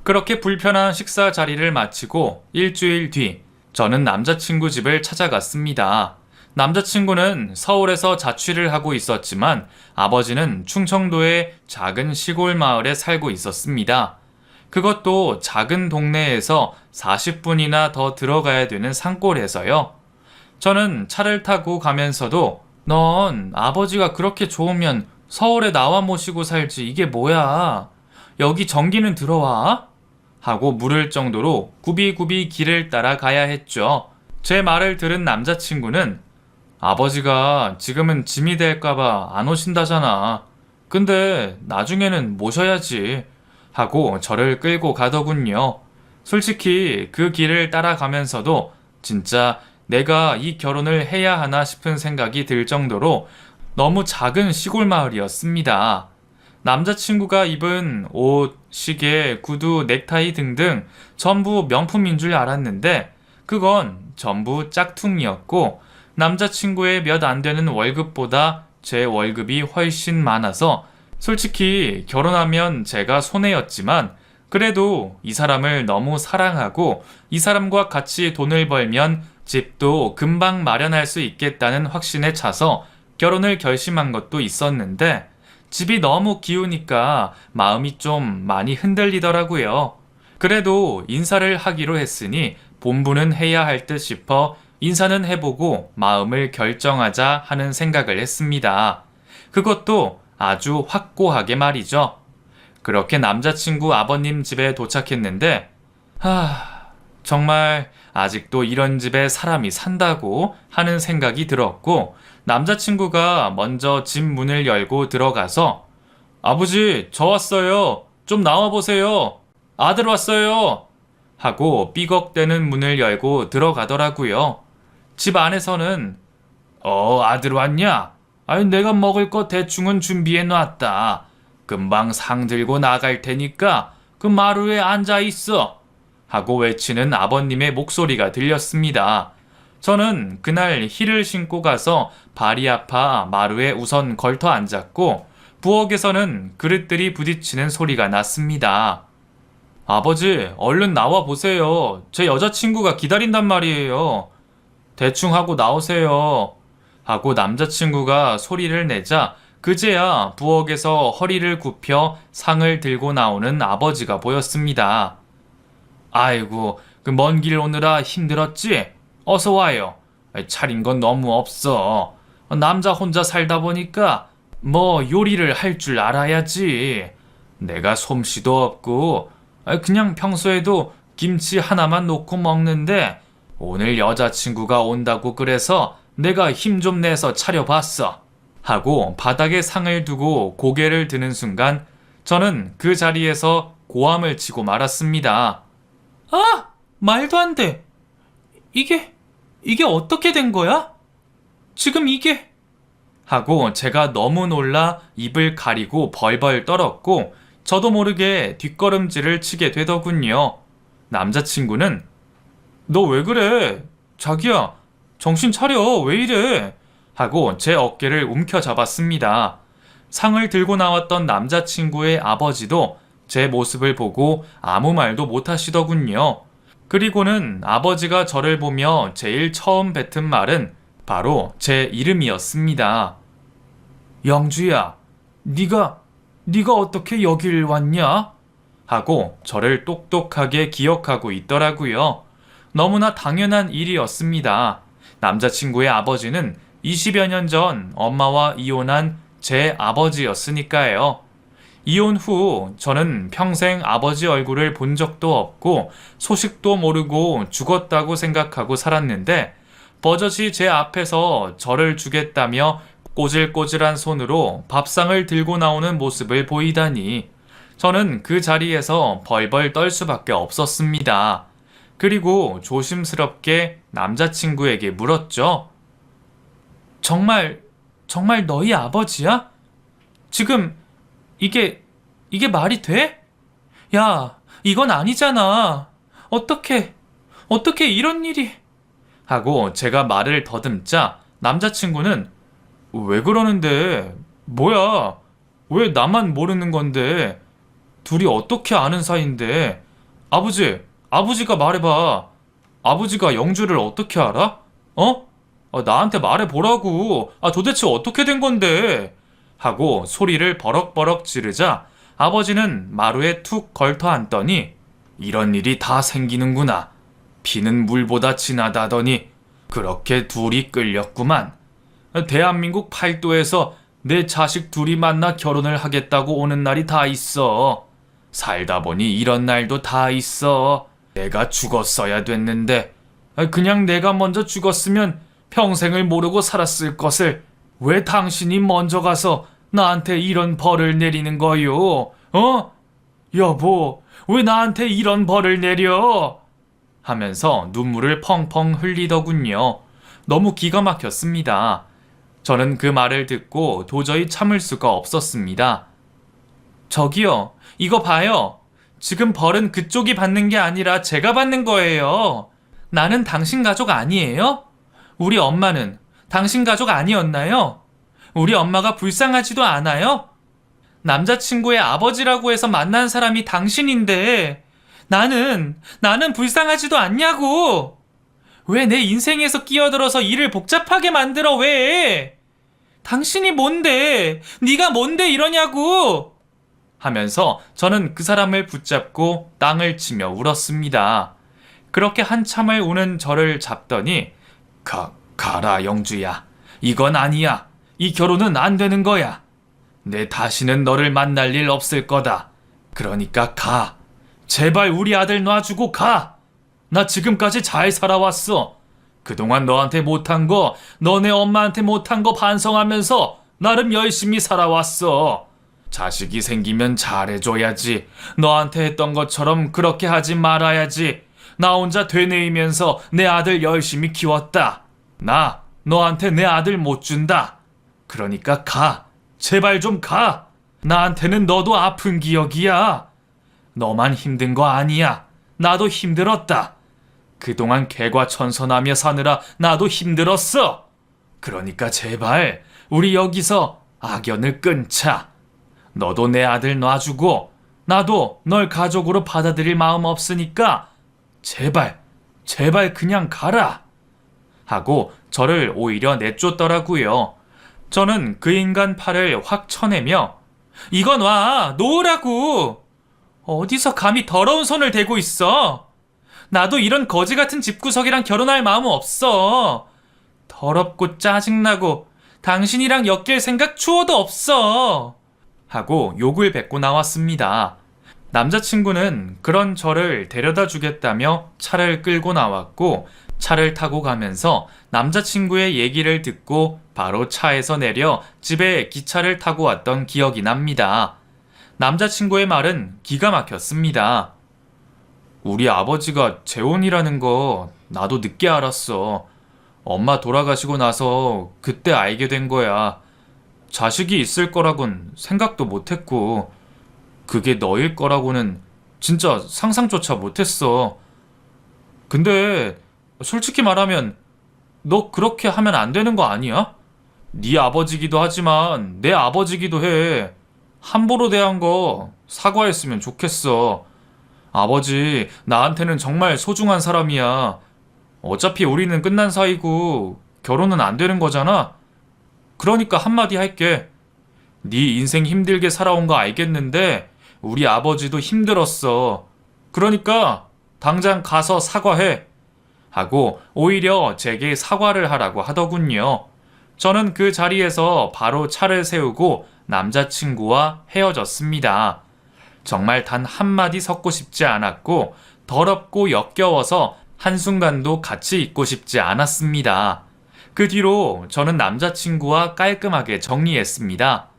그렇게 불편한 식사 자리를 마치고 일주일 뒤 저는 남자친구 집을 찾아갔습니다. 남자친구는 서울에서 자취를 하고 있었지만 아버지는 충청도의 작은 시골 마을에 살고 있었습니다. 그것도 작은 동네에서 40분이나 더 들어가야 되는 산골에서요. 저는 차를 타고 가면서도 넌 아버지가 그렇게 좋으면 서울에 나와 모시고 살지 이게 뭐야? 여기 전기는 들어와? 하고 물을 정도로 굽이굽이 길을 따라 가야 했죠. 제 말을 들은 남자친구는 아버지가 지금은 짐이 될까봐 안 오신다잖아. 근데 나중에는 모셔야지. 하고 저를 끌고 가더군요. 솔직히 그 길을 따라가면서도 진짜 내가 이 결혼을 해야 하나 싶은 생각이 들 정도로 너무 작은 시골 마을이었습니다. 남자친구가 입은 옷, 시계, 구두, 넥타이 등등 전부 명품인 줄 알았는데 그건 전부 짝퉁이었고 남자친구의 몇 안 되는 월급보다 제 월급이 훨씬 많아서 솔직히 결혼하면 제가 손해였지만 그래도 이 사람을 너무 사랑하고 이 사람과 같이 돈을 벌면 집도 금방 마련할 수 있겠다는 확신에 차서 결혼을 결심한 것도 있었는데 집이 너무 기우니까 마음이 좀 많이 흔들리더라고요. 그래도 인사를 하기로 했으니 본부는 해야 할 듯 싶어 인사는 해보고 마음을 결정하자 하는 생각을 했습니다. 그것도 아주 확고하게 말이죠. 그렇게 남자친구 아버님 집에 도착했는데 정말 아직도 이런 집에 사람이 산다고 하는 생각이 들었고 남자친구가 먼저 집 문을 열고 들어가서 아버지 저 왔어요. 좀 나와보세요. 아들 왔어요. 하고 삐걱대는 문을 열고 들어가더라고요. 집 안에서는 아들 왔냐? 아니 내가 먹을 거 대충은 준비해 놨다. 금방 상 들고 나갈 테니까 그 마루에 앉아 있어. 하고 외치는 아버님의 목소리가 들렸습니다. 저는 그날 힐을 신고 가서 발이 아파 마루에 우선 걸터 앉았고 부엌에서는 그릇들이 부딪히는 소리가 났습니다. 아버지, 얼른 나와 보세요. 제 여자친구가 기다린단 말이에요. 대충 하고 나오세요. 하고 남자친구가 소리를 내자 그제야 부엌에서 허리를 굽혀 상을 들고 나오는 아버지가 보였습니다. 아이고, 그 먼 길 오느라 힘들었지? 어서 와요. 차린 건 너무 없어. 남자 혼자 살다 보니까 뭐 요리를 할 줄 알아야지. 내가 솜씨도 없고 그냥 평소에도 김치 하나만 놓고 먹는데 오늘 여자친구가 온다고 그래서 내가 힘 좀 내서 차려봤어. 하고 바닥에 상을 두고 고개를 드는 순간 저는 그 자리에서 고함을 치고 말았습니다. 아! 말도 안 돼. 이게 어떻게 된 거야? 지금 이게... 하고 제가 너무 놀라 입을 가리고 벌벌 떨었고 저도 모르게 뒷걸음질을 치게 되더군요. 남자친구는 너 왜 그래? 자기야, 정신 차려. 왜 이래? 하고 제 어깨를 움켜잡았습니다. 상을 들고 나왔던 남자친구의 아버지도 제 모습을 보고 아무 말도 못 하시더군요. 그리고는 아버지가 저를 보며 제일 처음 뱉은 말은 바로 제 이름이었습니다. 영주야, 네가 어떻게 여길 왔냐? 하고 저를 똑똑하게 기억하고 있더라고요. 너무나 당연한 일이었습니다. 남자친구의 아버지는 20여 년 전 엄마와 이혼한 제 아버지였으니까요. 이혼 후 저는 평생 아버지 얼굴을 본 적도 없고 소식도 모르고 죽었다고 생각하고 살았는데 버젓이 제 앞에서 저를 주겠다며 꼬질꼬질한 손으로 밥상을 들고 나오는 모습을 보이다니 저는 그 자리에서 벌벌 떨 수밖에 없었습니다. 그리고 조심스럽게 남자친구에게 물었죠. 정말 너희 아버지야? 지금 이게 말이 돼? 야, 이건 아니잖아. 어떻게 이런 일이... 하고 제가 말을 더듬자 남자친구는 왜 그러는데? 뭐야? 왜 나만 모르는 건데? 둘이 어떻게 아는 사이인데? 아버지가 말해봐. 아버지가 영주를 어떻게 알아? 어? 나한테 말해보라고. 도대체 어떻게 된 건데? 하고 소리를 버럭버럭 지르자 아버지는 마루에 툭 걸터 앉더니 이런 일이 다 생기는구나. 피는 물보다 진하다더니 그렇게 둘이 끌렸구만. 대한민국 팔도에서 내 자식 둘이 만나 결혼을 하겠다고 오는 날이 다 있어. 살다 보니 이런 날도 다 있어. 내가 죽었어야 됐는데 그냥 내가 먼저 죽었으면 평생을 모르고 살았을 것을 왜 당신이 먼저 가서 나한테 이런 벌을 내리는 거요? 여보, 왜 나한테 이런 벌을 내려? 하면서 눈물을 펑펑 흘리더군요. 너무 기가 막혔습니다. 저는 그 말을 듣고 도저히 참을 수가 없었습니다. 저기요, 이거 봐요. 지금 벌은 그쪽이 받는 게 아니라 제가 받는 거예요. 나는 당신 가족 아니에요? 우리 엄마는 당신 가족 아니었나요? 우리 엄마가 불쌍하지도 않아요? 남자친구의 아버지라고 해서 만난 사람이 당신인데 나는 불쌍하지도 않냐고! 왜 내 인생에서 끼어들어서 일을 복잡하게 만들어 왜? 당신이 뭔데? 네가 뭔데 이러냐고! 하면서 저는 그 사람을 붙잡고 땅을 치며 울었습니다. 그렇게 한참을 우는 저를 잡더니 가라 영주야. 이건 아니야. 이 결혼은 안 되는 거야. 내 다시는 너를 만날 일 없을 거다. 그러니까 가. 제발 우리 아들 놔주고 가. 나 지금까지 잘 살아왔어. 그동안 너한테 못한 거, 너네 엄마한테 못한 거 반성하면서 나름 열심히 살아왔어. 자식이 생기면 잘해줘야지. 너한테 했던 것처럼 그렇게 하지 말아야지. 나 혼자 되뇌이면서 내 아들 열심히 키웠다. 나 너한테 내 아들 못 준다. 그러니까 가. 제발 좀 가. 나한테는 너도 아픈 기억이야. 너만 힘든 거 아니야. 나도 힘들었다. 그동안 개과천선하며 사느라 나도 힘들었어. 그러니까 제발 우리 여기서 악연을 끊자. 너도 내 아들 놔주고 나도 널 가족으로 받아들일 마음 없으니까 제발 그냥 가라. 하고 저를 오히려 내쫓더라고요. 저는 그 인간 팔을 확 쳐내며 이거 놔, 놓으라고. 어디서 감히 더러운 손을 대고 있어. 나도 이런 거지 같은 집구석이랑 결혼할 마음은 없어. 더럽고 짜증나고 당신이랑 엮일 생각 추워도 없어. 하고 욕을 뱉고 나왔습니다. 남자친구는 그런 저를 데려다 주겠다며 차를 끌고 나왔고 차를 타고 가면서 남자친구의 얘기를 듣고 바로 차에서 내려 집에 기차를 타고 왔던 기억이 납니다. 남자친구의 말은 기가 막혔습니다. 우리 아버지가 재혼이라는 거 나도 늦게 알았어. 엄마 돌아가시고 나서 그때 알게 된 거야. 자식이 있을 거라곤 생각도 못했고, 그게 너일 거라고는 진짜 상상조차 못했어. 근데 솔직히 말하면 너 그렇게 하면 안 되는 거 아니야? 네 아버지기도 하지만 내 아버지기도 해. 함부로 대한 거 사과했으면 좋겠어. 아버지, 나한테는 정말 소중한 사람이야. 어차피 우리는 끝난 사이고 결혼은 안 되는 거잖아. 그러니까 한마디 할게. 네 인생 힘들게 살아온 거 알겠는데 우리 아버지도 힘들었어. 그러니까 당장 가서 사과해. 하고 오히려 제게 사과를 하라고 하더군요. 저는 그 자리에서 바로 차를 세우고 남자친구와 헤어졌습니다. 정말 단 한마디 섞고 싶지 않았고 더럽고 역겨워서 한순간도 같이 있고 싶지 않았습니다. 그 뒤로 저는 남자친구와 깔끔하게 정리했습니다.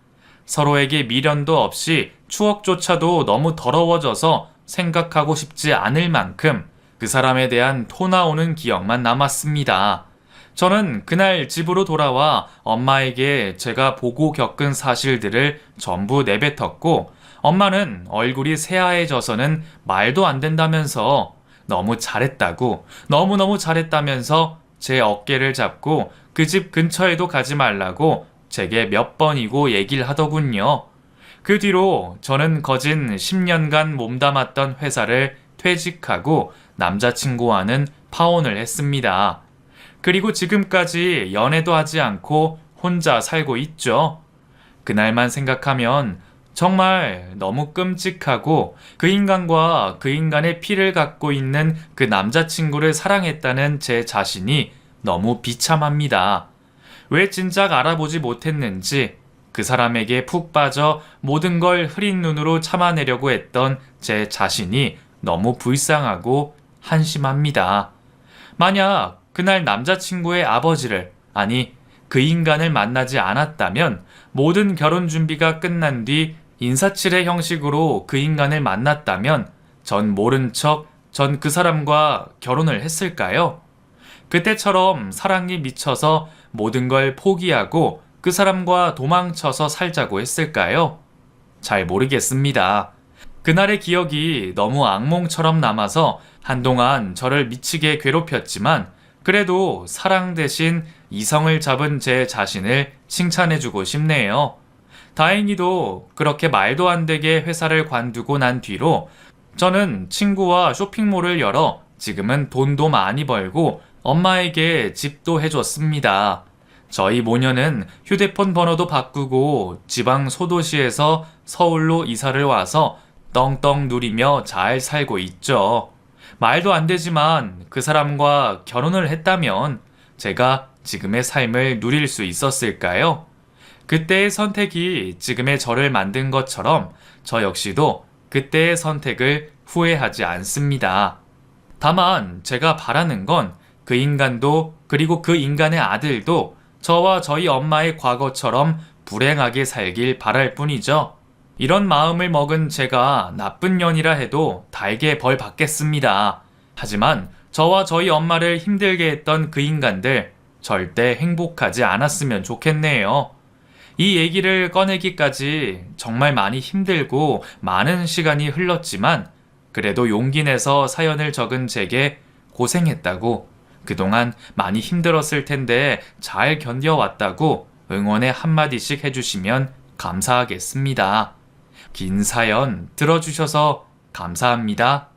서로에게 미련도 없이 추억조차도 너무 더러워져서 생각하고 싶지 않을 만큼 그 사람에 대한 토 나오는 기억만 남았습니다. 저는 그날 집으로 돌아와 엄마에게 제가 보고 겪은 사실들을 전부 내뱉었고, 엄마는 얼굴이 새하얘져서는 말도 안 된다면서 너무 잘했다고, 너무너무 잘했다면서 제 어깨를 잡고 그 집 근처에도 가지 말라고 제게 몇 번이고 얘기를 하더군요. 그 뒤로 저는 거진 10년간 몸담았던 회사를 퇴직하고 남자친구와는 파혼을 했습니다. 그리고 지금까지 연애도 하지 않고 혼자 살고 있죠. 그날만 생각하면 정말 너무 끔찍하고 그 인간과 그 인간의 피를 갖고 있는 그 남자친구를 사랑했다는 제 자신이 너무 비참합니다. 왜 진작 알아보지 못했는지 그 사람에게 푹 빠져 모든 걸 흐린 눈으로 참아내려고 했던 제 자신이 너무 불쌍하고 한심합니다. 만약 그날 남자친구의 아버지를, 아니 그 인간을 만나지 않았다면 모든 결혼 준비가 끝난 뒤 인사치레 형식으로 그 인간을 만났다면 전 모른 척 전 그 사람과 결혼을 했을까요? 그때처럼 사랑이 미쳐서 모든 걸 포기하고 그 사람과 도망쳐서 살자고 했을까요? 잘 모르겠습니다. 그날의 기억이 너무 악몽처럼 남아서 한동안 저를 미치게 괴롭혔지만 그래도 사랑 대신 이성을 잡은 제 자신을 칭찬해주고 싶네요. 다행히도 그렇게 말도 안 되게 회사를 관두고 난 뒤로 저는 친구와 쇼핑몰을 열어 지금은 돈도 많이 벌고 엄마에게 집도 해줬습니다. 저희 모녀는 휴대폰 번호도 바꾸고 지방 소도시에서 서울로 이사를 와서 떵떵 누리며 잘 살고 있죠. 말도 안 되지만 그 사람과 결혼을 했다면 제가 지금의 삶을 누릴 수 있었을까요? 그때의 선택이 지금의 저를 만든 것처럼 저 역시도 그때의 선택을 후회하지 않습니다. 다만 제가 바라는 건 그 인간도 그리고 그 인간의 아들도 저와 저희 엄마의 과거처럼 불행하게 살길 바랄 뿐이죠. 이런 마음을 먹은 제가 나쁜 년이라 해도 달게 벌 받겠습니다. 하지만 저와 저희 엄마를 힘들게 했던 그 인간들 절대 행복하지 않았으면 좋겠네요. 이 얘기를 꺼내기까지 정말 많이 힘들고 많은 시간이 흘렀지만 그래도 용기 내서 사연을 적은 제게 고생했다고, 그동안 많이 힘들었을 텐데 잘 견뎌왔다고 응원의 한마디씩 해주시면 감사하겠습니다. 긴 사연 들어주셔서 감사합니다.